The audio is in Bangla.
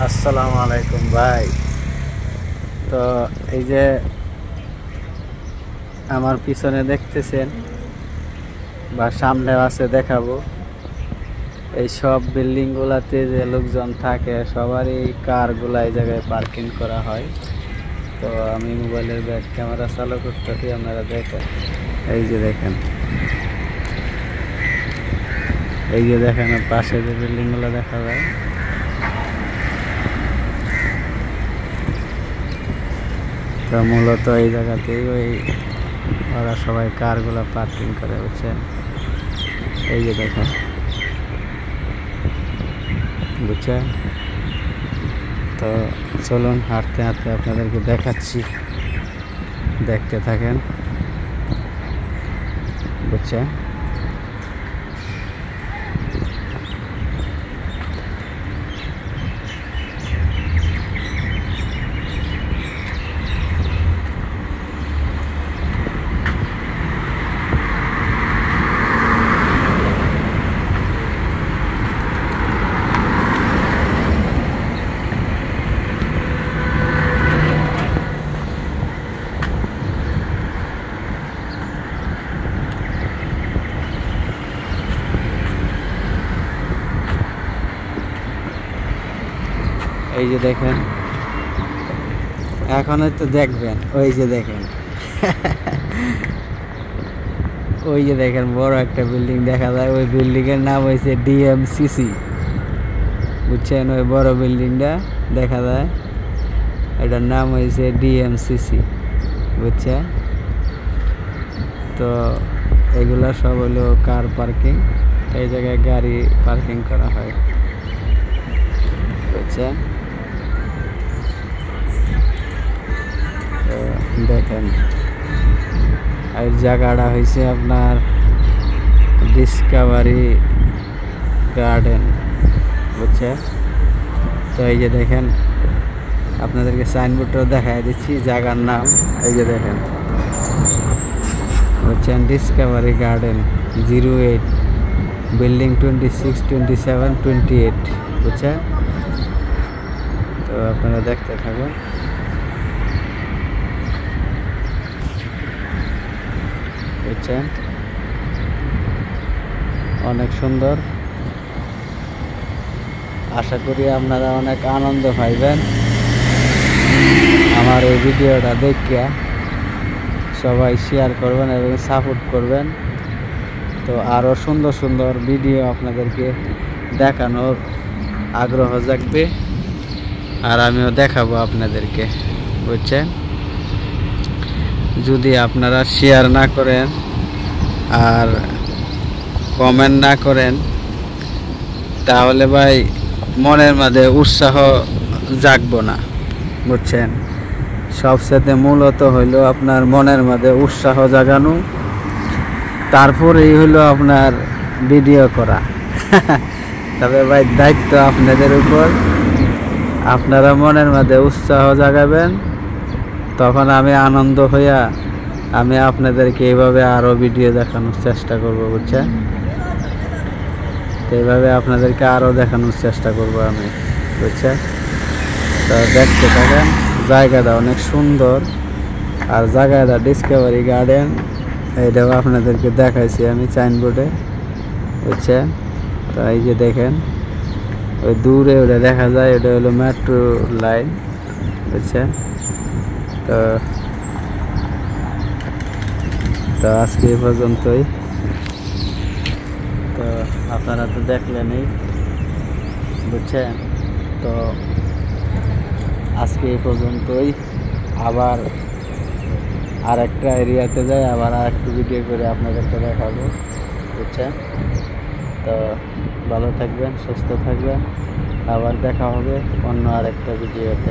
আসসালামু আলাইকুম ভাই। তো এই যে আমার পিছনে দেখতেছেন বা সামনে আছে দেখাবো, এই সব বিল্ডিং গুলাতে যে লোকজন থাকে সবারই কারগুলা এই জায়গায় পার্কিং করা হয়। তো আমি মোবাইলের ব্যাক ক্যামেরা চালু করতেছি, আপনারা দেখেন। এই যে দেখেন, এই যে দেখেন পাশে যে বিল্ডিং গুলো দেখা যায়, তো মূলত এই জায়গাতেই ওরা সবাই কারগুলো পার্কিং করে, বুঝছেন। এই যে দেখেন, বুঝছেন। তো চলুন হাঁটতে হাঁটতে আপনাদেরকে দেখাচ্ছি, দেখতে থাকেন, বুঝছেন। এই যে দেখেন, এখন তো দেখবেন, ওই যে দেখেন ওই যে দেখেন বড় একটা বিল্ডিং দেখা যায়, ওই বিল্ডিং এর নাম হয়েছে ডিএমসিসি, বুঝছেন। ওই বড় বিল্ডিংটা দেখা যায়, এটার নাম হয়েছে ডিএমসিসি, বুঝছেন। তো এগুলা সব হলো কার পার্কিং, এই জায়গায় গাড়ি পার্কিং করা হয়, বুঝছেন। তো দেখেন, আর জায়গাটা হয়েছে আপনার ডিসকভারি গার্ডেন, বুঝছেন। তো এই যে দেখেন, আপনাদেরকে সাইনবোর্ডটাও দেখাই দিচ্ছি জায়গার নাম, এই যে দেখেন, বুঝছেন, ডিসকভারি গার্ডেন 08 বিল্ডিং 26, 27, 28, বুঝছেন। তো আপনারা দেখতে থাকুন, বুঝছেন। অনেক সুন্দর, আশা করি আপনারা অনেক আনন্দ পাইবেন আমার এই ভিডিওটা দেখিয়া। সবাই শেয়ার করবেন এবং সাপোর্ট করবেন। তো আরও সুন্দর সুন্দর ভিডিও আপনাদেরকে দেখানোর আগ্রহ জাগবে, আর আমিও দেখাবো আপনাদেরকে, বুঝছেন। যদি আপনারা শেয়ার না করেন আর কমেন্ট না করেন, তাহলে ভাই মনের মধ্যে উৎসাহ জাগবো না, বুঝছেন। সবসাথে মূলত হইলো আপনার মনের মধ্যে উৎসাহ জাগানো, তারপরেই হইলো আপনার ভিডিও করা তবে ভাই দায়িত্ব আপনাদের উপর, আপনারা মনের মধ্যে উৎসাহ জাগাবেন, তখন আমি আনন্দ হইয়া আমি আপনাদেরকে এইভাবে আরও ভিডিও দেখানোর চেষ্টা করব, বুঝছেন। এইভাবে আপনাদেরকে আরও দেখানোর চেষ্টা করব আমি, বুঝছেন। তো দেখতে থাকেন, জায়গাটা অনেক সুন্দর, আর জায়গাটা ডিসকভারি গার্ডেন, এইটাও আপনাদেরকে দেখাইছি আমি সাইনবোর্ডে, বুঝছেন। তো এই যে দেখেন, ওই দূরে ওটা দেখা যায়, ওটা হলো মেট্রো লাইন, বুঝছেন। তো তো আজকে এই পর্যন্তই। তো আপনারা তো দেখলেনই, বুঝছেন। তো আজকে এই পর্যন্তই, আবার আরেকটা এরিয়াতে যাই, আবার আরেকটু ভিডিও করে আপনাদেরকে দেখাবো, বুঝছেন। তো ভালো থাকবেন, সুস্থ থাকবেন, আবার দেখা হবে অন্য আরেকটা ভিডিওতে।